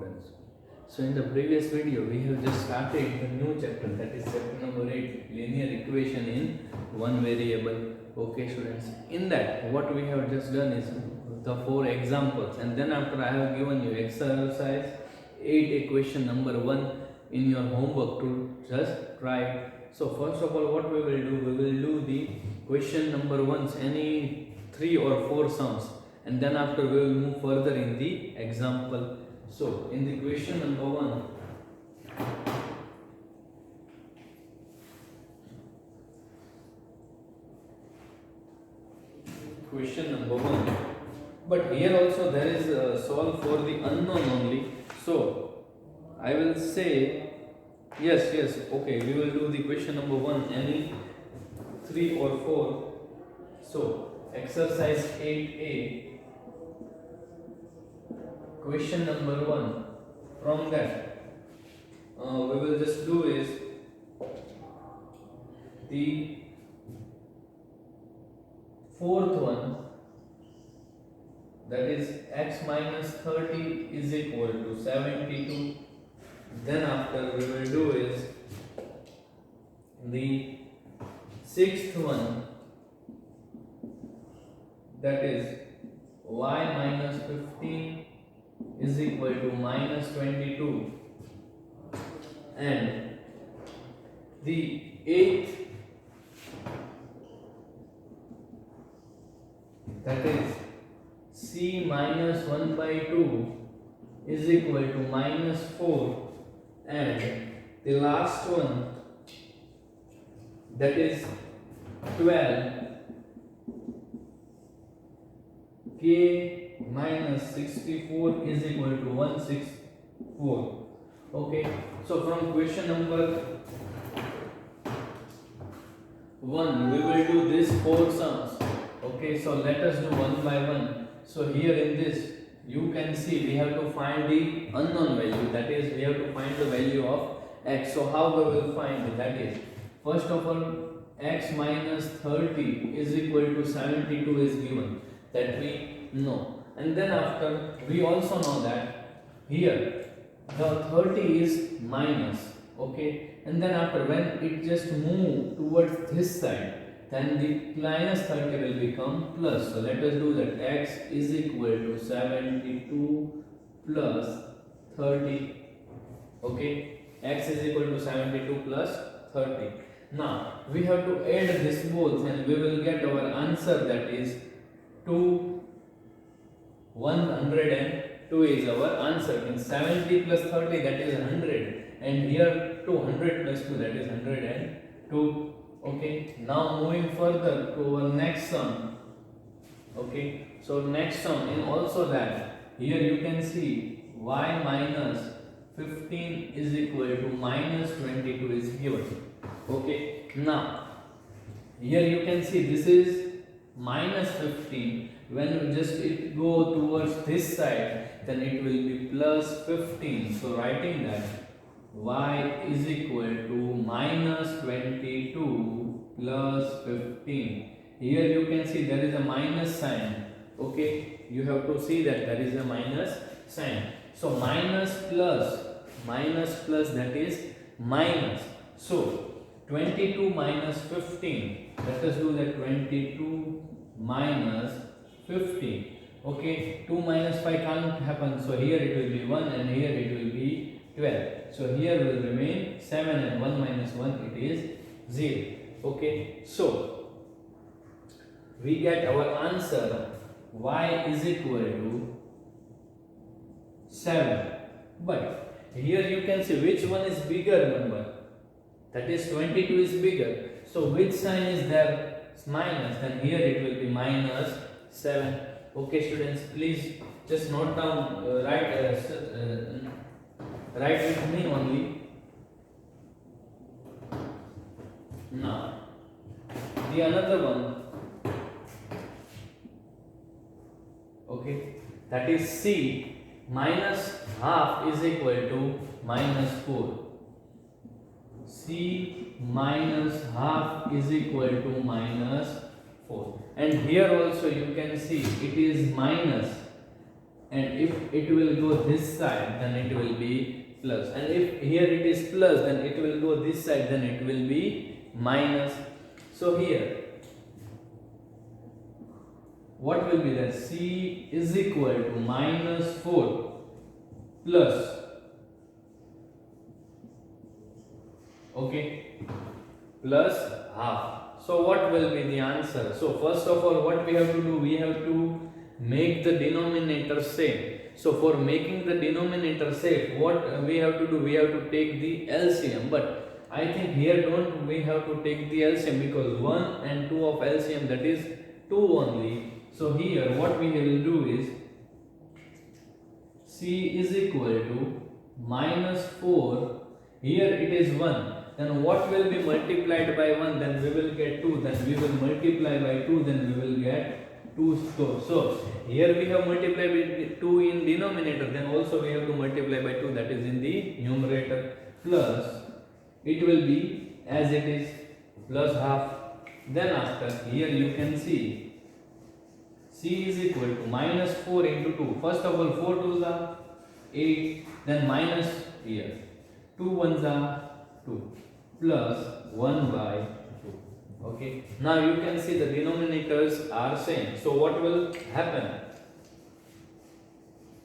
students. So in the previous video we have just started the new chapter, that is chapter number 8, linear equation in one variable. Okay students, in that what we have just done is the 4 examples, and then after I have given you exercise 8 equation number 1 in your homework to just try. So first of all, what we will do the question number 1, any 3 or 4 sums, and then after we will move further in the example. So in the question number 1, but here also there is a solve for the unknown only. So I will say yes, okay, we will do the question number 1, any 3 or 4. So exercise 8a, question number 1. From that we will just do is the fourth one, that is x minus 30 is equal to 72. Then after we will do is the sixth one, that is y minus 15 is equal to minus 22, and the eighth, that is c minus 1 by 2 is equal to minus 4, and the last one, that is 12 k minus 64 is equal to 164. Okay, so from question number 1 we will do this 4 sums. Okay, so let us do one by one. So here in this you can see we have to find the unknown value, that is we have to find the value of x. So how we will find it? That is, first of all, x minus 30 is equal to 72 is given, that we know, and then after we also know that here the 30 is minus. Okay, and then after when it just move towards this side, then the minus 30 will become plus. So let us do that. X is equal to 72 plus 30. Okay, x is equal to 72 plus 30. Now we have to add this both, and we will get our answer, that is 102 is our answer. In 70 plus 30, that is 100, and here 200 plus 2, that is 102. Okay, now moving further to our next sum. Okay, so next sum, in also that here you can see y minus 15 is equal to minus 22 is given. Okay, now here you can see this is minus 15. When you just it go towards this side, then it will be plus 15. So writing that y is equal to minus 22 plus 15. Here you can see there is a minus sign. Okay, you have to see that there is a minus sign. So minus plus, that is minus. So 22 minus 15. Let us do that. 22 minus 15. Okay, 2 minus 5 can't happen. So here it will be 1, and here it will be 12. So here will remain 7, and 1 minus 1, it is 0. Okay, so we get our answer y is equal to 7. But here you can see which one is bigger number, that is 22 is bigger. So which sign is there? It's minus, then here it will be minus 7. Okay students, please just note down, write with me only. Now the another one, okay, that is c minus half is equal to minus 4. C minus half is equal to minus 4. And here also you can see it is minus, and if it will go this side, then it will be plus, and if here it is plus, then it will go this side, then it will be minus. So here what will be that? C is equal to minus 4 plus, okay, plus half. So what will be the answer? So first of all, what we have to do? We have to make the denominator same. So for making the denominator same, what we have to do? We have to take the LCM. But I think here don't we have to take the LCM, because 1 and 2 of LCM, that is 2 only. So here what we will do is C is equal to minus 4. Here it is 1. Then what will be multiplied by 1? Then we will get 2. Then we will multiply by 2. Then we will get 2 square. So here we have multiplied by 2 in denominator. Then also we have to multiply by 2. That is in the numerator. Plus it will be as it is, plus half. Then after here you can see C is equal to minus 4 into 2. First of all, 4 2s are 8. Then minus here 2 1s are 2 plus 1 by 2. Okay. Now you can see the denominators are same. So what will happen?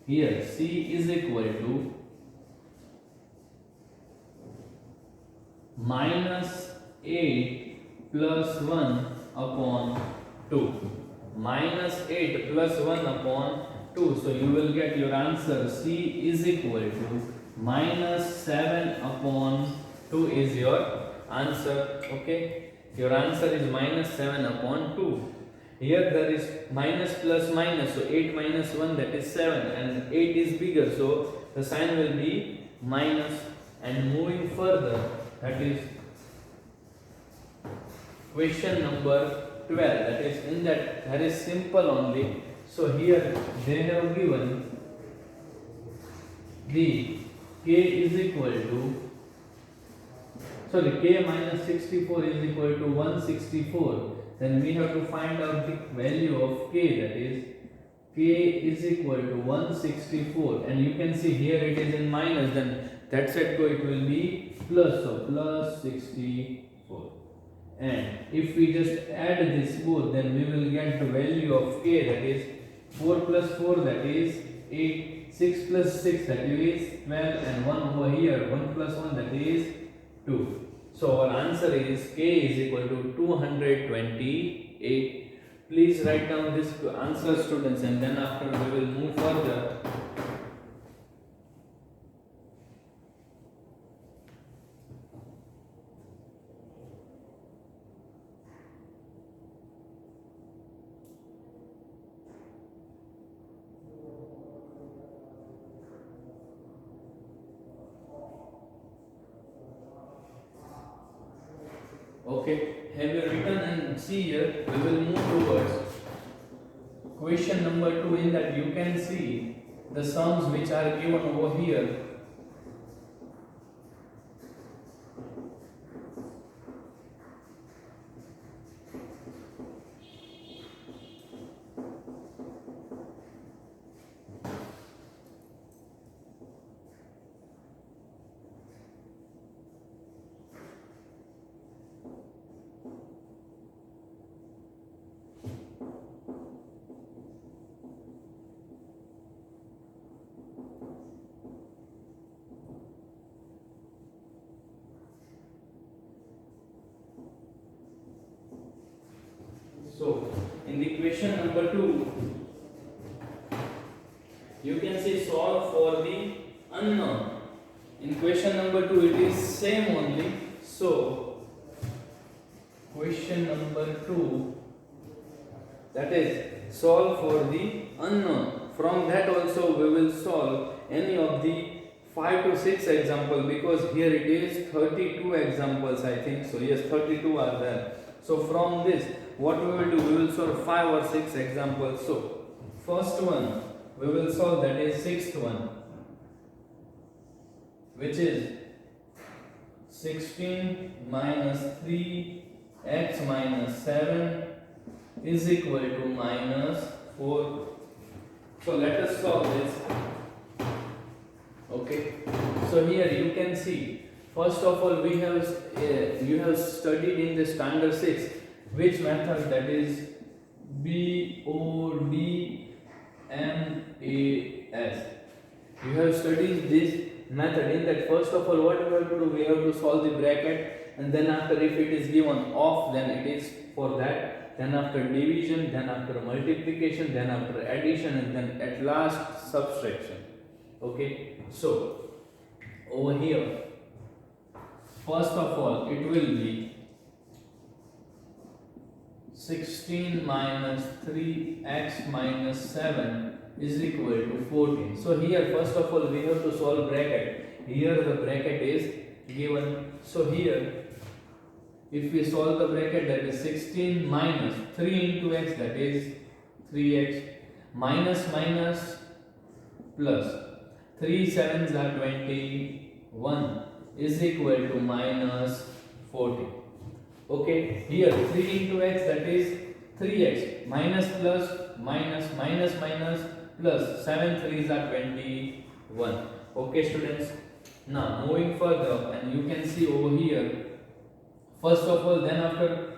Here C is equal to minus 8 plus 1 upon 2. Minus 8 plus 1 upon 2. So you will get your answer. C is equal to minus 7 upon 2 is your answer. Okay. Your answer is minus 7 upon 2. Here there is minus plus minus. So 8 minus 1, that is 7. And 8 is bigger. So the sign will be minus. And moving further, that is question number 12, that is in that is simple only. So here they have given the k is equal to, sorry, k minus 64 is equal to 164. Then we have to find out the value of k, that is k is equal to 164, and you can see here it is in minus, then that set go it will be plus, so plus 64. And if we just add this both, then we will get the value of k, that is 4 plus 4, that is 8, 6 plus 6, that is 12, and 1 over here, 1 plus 1, that is 2. So our answer is k is equal to 228. Please write down this answer, students, and then after we will move further. Okay, have you written? And see here, we will move towards question number 2. In that you can see the sums which are given over here. So, in the question number 2, you can say solve for the unknown. In question number 2, it is same only. So, question number 2, that is solve for the unknown. From that also we will solve any of the 5 to 6 example, because here it is 32 examples, I think so. Yes, 32 are there. So from this, what we will do, we will solve 5 or 6 examples. So first one we will solve, that is sixth one, which is 16 minus 3x minus 7 is equal to minus 4. So let us solve this. Okay. So here you can see. First of all, we have you have studied in the standard 6 which method, that is BODMAS. You have studied this method. In that, first of all, what we have to do, we have to solve the bracket, and then after, if it is given off, then it is for that, then after division, then after multiplication, then after addition, and then at last subtraction. Okay, so over here, first of all, it will be 16 minus 3x minus 7 is equal to 14. So here, first of all, we have to solve bracket. Here the bracket is given. So here, if we solve the bracket, that is 16 minus 3 into x, that is 3x, minus minus plus 3 sevens are 21 is equal to minus 40. Okay, here 3 into x, that is 3x, minus plus minus minus minus plus 7 3s are 21. Okay students, now moving further, and you can see over here, first of all, then after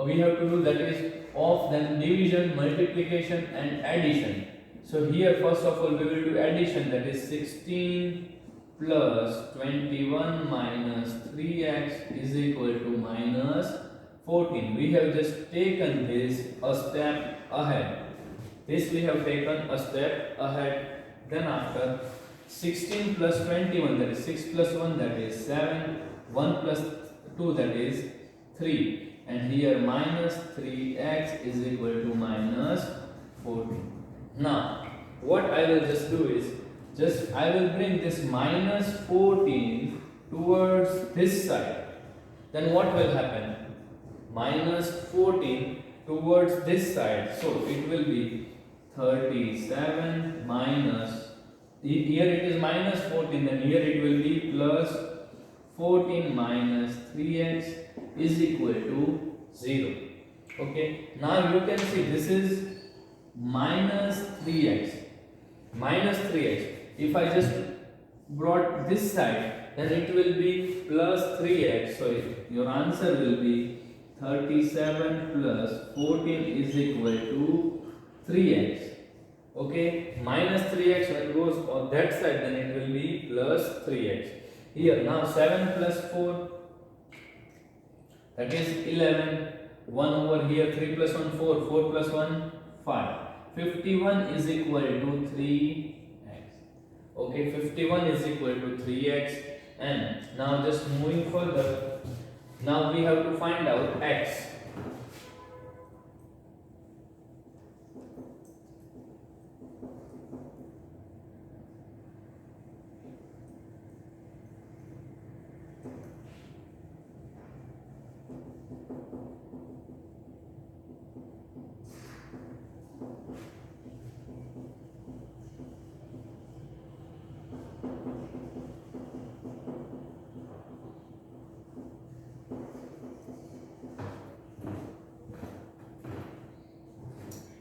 we have to do, that is of, then division, multiplication and addition. So here, first of all, we will do addition, that is 16 plus 21 minus 3x is equal to minus 14. We have just taken this a step ahead. This we have taken a step ahead. Then after 16 plus 21, that is 6 plus 1, that is 7, 1 plus 2, that is 3, and here minus 3x is equal to minus 14. Now, what I will just do is, I will bring this minus 14 towards this side. Then what will happen? Minus 14 towards this side. So it will be 37 minus, here it is minus 14, then here it will be plus 14 minus 3x is equal to 0. Okay, now you can see this is minus 3x. Minus 3x. If I just brought this side, then it will be plus 3x. So your answer will be 37 plus 14 is equal to 3x. Okay, minus 3x, when it goes on that side, then it will be plus 3x. Here now 7 plus 4, that is 11. 1 over here, 3 plus 1 4, 4 plus 1 5. 51 is equal to 3x. Okay, 51 is equal to 3x. And now just moving further, now we have to find out x.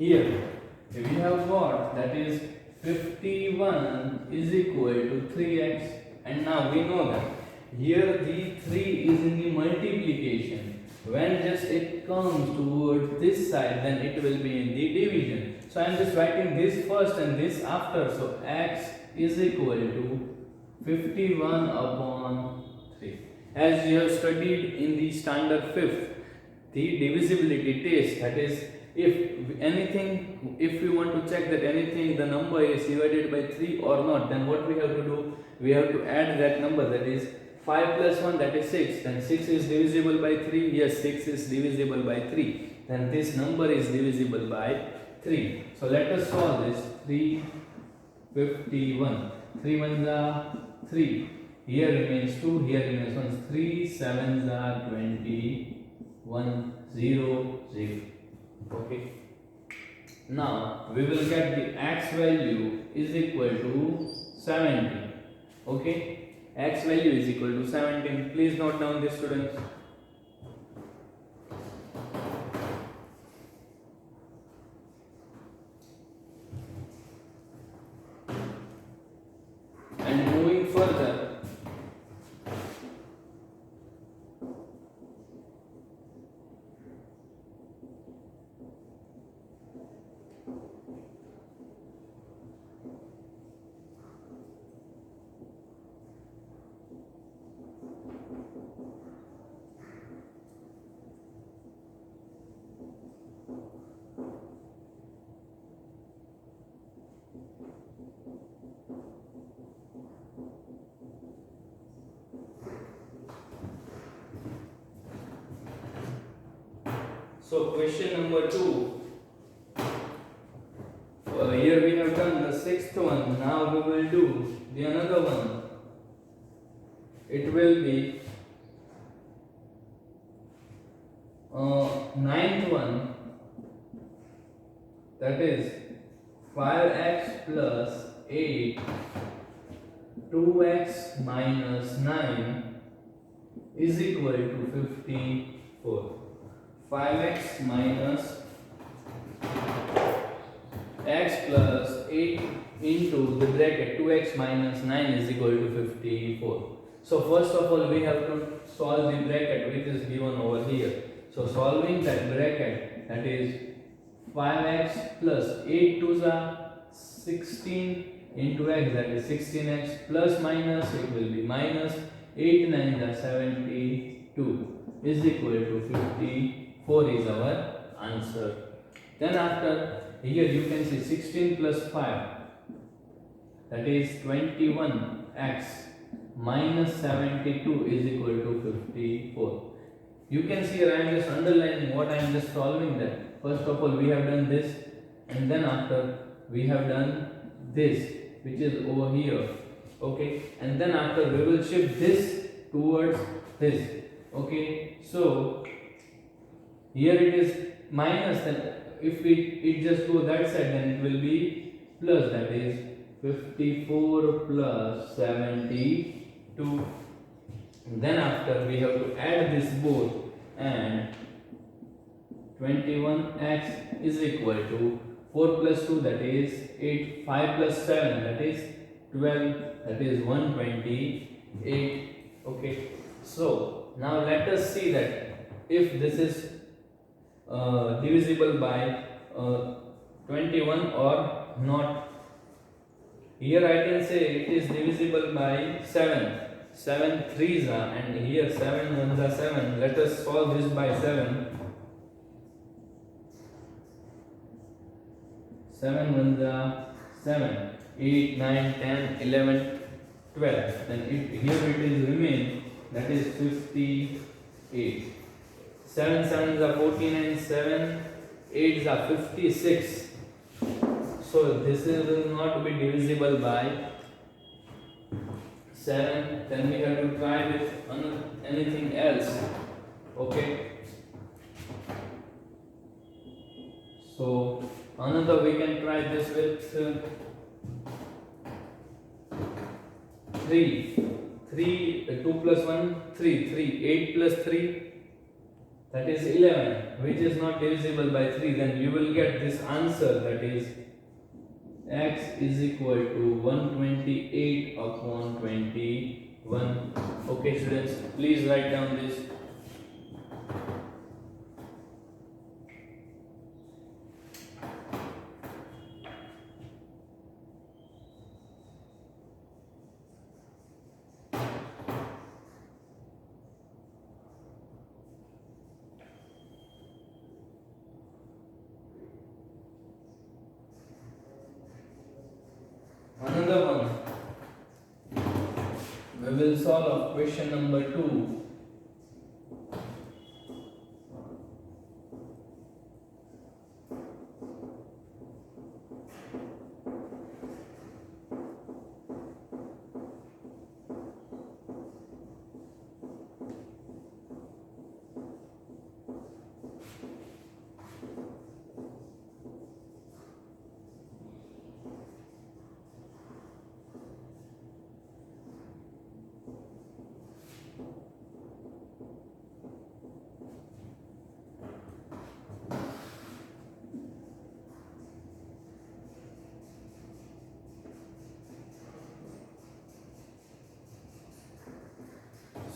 Here we have got, that is 51 is equal to 3x, and now we know that here the 3 is in the multiplication. When just it comes towards this side, then it will be in the division. So I am just writing this first and this after. So x is equal to 51 upon 3. As you have studied in the standard 5th, the divisibility test, that is, if we want to check that anything, the number is divided by 3 or not, then what we have to do? We have to add that number, that is 5 plus 1, that is 6. Then 6 is divisible by 3. Yes, 6 is divisible by 3. Then this number is divisible by 3. So let us solve this. 351. 3 ones are 3. Here remains 2. Here remains 1. 3 sevens are 21. 0 0. Okay. Now we will get the x value is equal to 17. Okay. X value is equal to 17. Please note down this, students. So question number 2. Here we have done the sixth one. Now we will do the another one. It will be ninth one. That is 5x plus 8, 2x minus 9 is equal to 54. 5x minus x plus 8 into the bracket 2x minus 9 is equal to 54. So first of all we have to solve the bracket which is given over here. So solving that bracket, that is 5x plus 8 to the 16 into x, that is 16x plus minus, it will be minus 8 9 the 72 is equal to 54 is our answer. Then after here you can see 16 plus 5, that is 21x minus 72 is equal to 54. You can see here I am just underlining what I am just solving that. First of all we have done this, and then after we have done this which is over here, okay, and then after we will shift this towards this, okay. So here it is minus, then if it just go that side then it will be plus, that is 54 plus 72. Then after we have to add this both, and 21x is equal to 4 plus 2, that is 8, 5 plus 7, that is 12, that is 128. Okay, so now let us see that if this is divisible by 21 or not. Here I can say it is divisible by 7. 7 3s are, and here 7 1s are 7. Let us solve this by 7. 7 1s are 7. 8 9 10 11 12. Then here it is remain, that is 58. 7 7s are 14 and 7 8s are 56. So this will not be divisible by 7. Then we have to try with anything else, okay. So another we can try this with 3. 2 plus 1 3. 8 plus 3, that is 11, which is not divisible by 3. Then you will get this answer, that is x is equal to 128 upon 21. Okay students, please write down this. Another one, we will solve question number 2.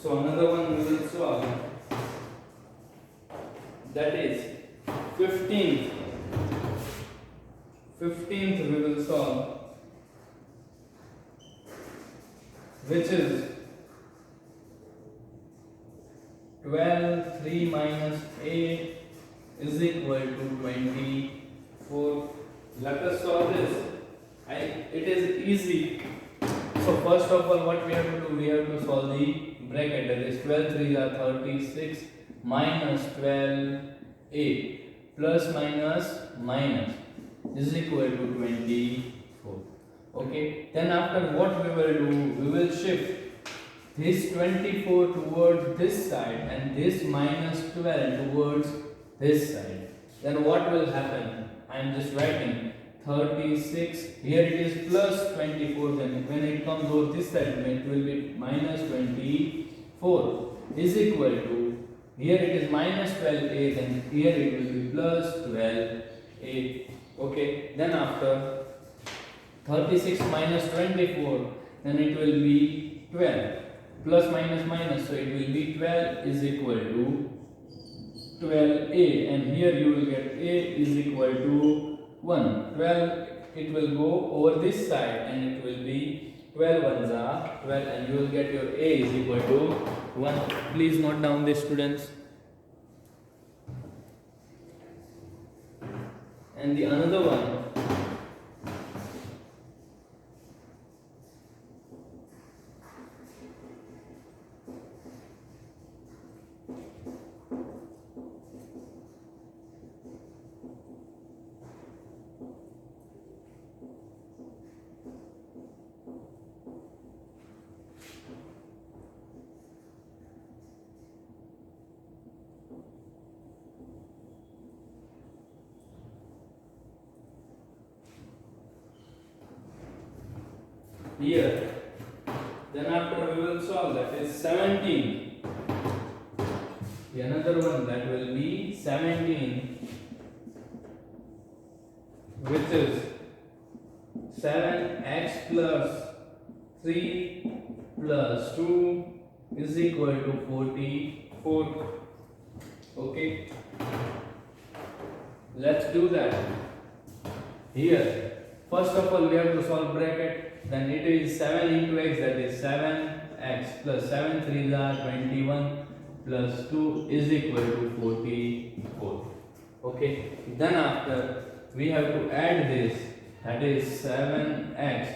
So another one we will solve, that is 15th. 15th we will solve, which is 12 3 minus 8 is equal to 24. Let us solve this. It is easy. So first of all what we have to do, we have to solve the bracket, that is 12 3 are 36 minus 12 a plus minus minus is equal to 24. Okay, then after what we will do, we will shift this 24 towards this side and this minus 12 towards this side. Then what will happen? I am just writing 36. Here it is plus 24. Then when it comes over this side, it will be minus 24 is equal to, here it is minus 12a, then here it will be plus 12a. Okay, then after 36 minus 24, then it will be 12. Plus minus minus, so it will be 12 is equal to 12a, and here you will get a is equal to 1. 12, it will go over this side and it will be 12 ones are 12, and you will get your a is equal to 1. Please note down this, students. And the another one, here, then after we will solve, that is 17. The another one, that will be 17, which is 7x plus 3 plus 2 is equal to 44. Okay, let's do that. Here, first of all, we have to solve bracket. Then it is 7 into x, that is 7x plus 7 3s are 21 plus 2 is equal to 44. Okay, then after we have to add this, that is 7x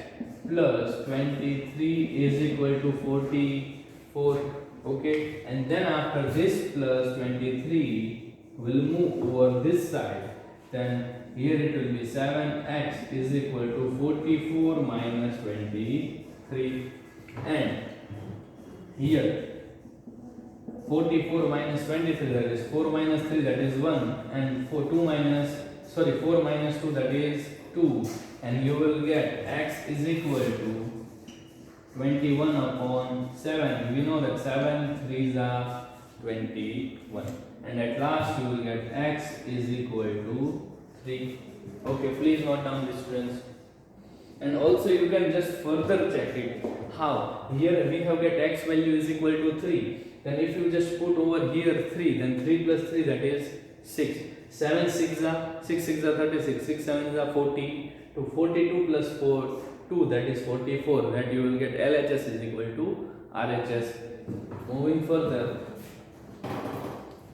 plus 23 is equal to 44. Okay, and then after this plus 23 will move over this side, then here it will be 7x is equal to 44 minus 23, and here 44 minus 23, that is 4 minus 3, that is 1, and 4 minus 2, that is 2, and you will get x is equal to 21 upon 7. We know that 7 3s are 21, and at last you will get x is equal to 3. Okay, please note down this, students. And also you can just further check it. How? Here we have get x value is equal to 3. Then if you just put over here 3, then 3 plus 3, that is 6. 7 6 are 36, 6 7 are 40. To 42 plus 4, 2, that is 44. That you will get LHS is equal to RHS. Moving further,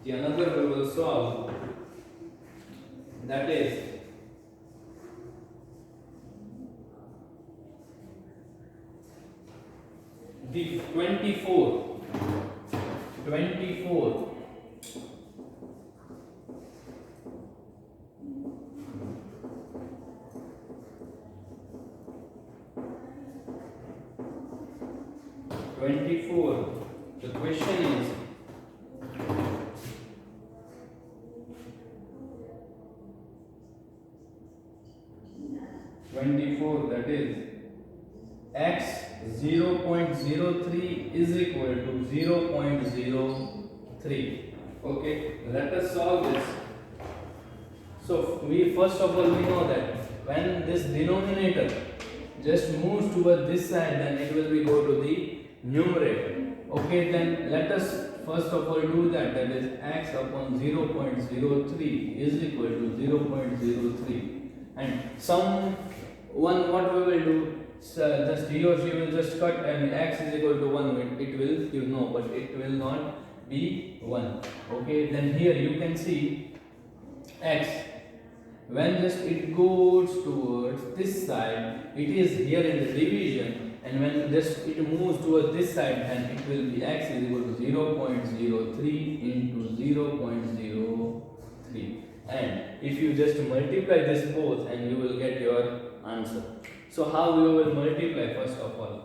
the another we will solve, that is the 24 the question is, that is x 0.03 is equal to 0.03. Okay, let us solve this. So we first of all, we know that when this denominator just moves toward this side, then it will be go to the numerator. Okay, then let us first of all do that. That is x upon 0.03 is equal to 0.03, and what we will do, just he or she will just cut, and x is equal to 1, it will, you know, but it will not be 1. Okay, then here you can see x, when just it goes towards this side, it is here in the division, and when just it moves towards this side, then it will be x is equal to 0.03 into 0.03. 3. And if you just multiply this both, and you will get your answer. So how you will multiply first of all?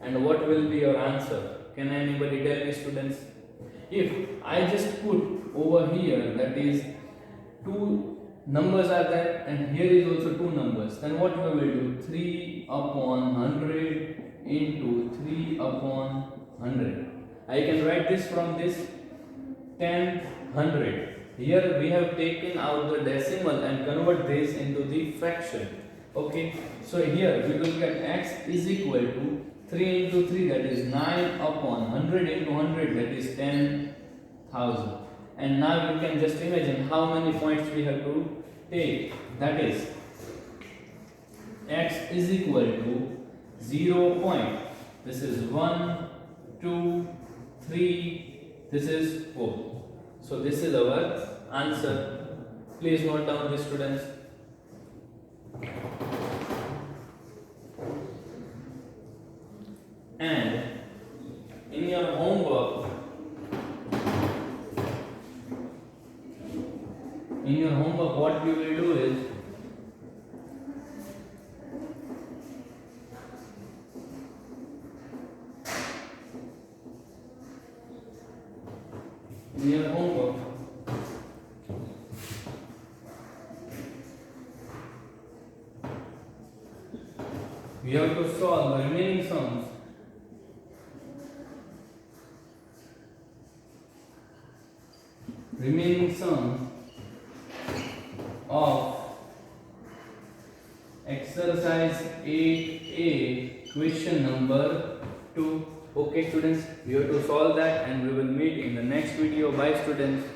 And what will be your answer? Can anybody tell me, students? If I just put over here, that is 2 numbers are there, and here is also 2 numbers, then what we will do? 3 upon 100 into 3 upon 100. I can write this from this 10 100. Here we have taken out the decimal and convert this into the fraction. Okay, so here we will get x is equal to 3 into 3, that is 9 upon 100 into 100, that is 10,000. And now you can just imagine how many points we have to take. That is x is equal to 0 point. This is 1, 2, 3, this is 4. So this is our answer. Please note down this, students. And in your homework, what we will do is, in your homework, you have to solve the remaining sums. Remaining sum of exercise 8A, question number 2. Okay, students, you have to solve that, and we will meet in the next video. Bye, students.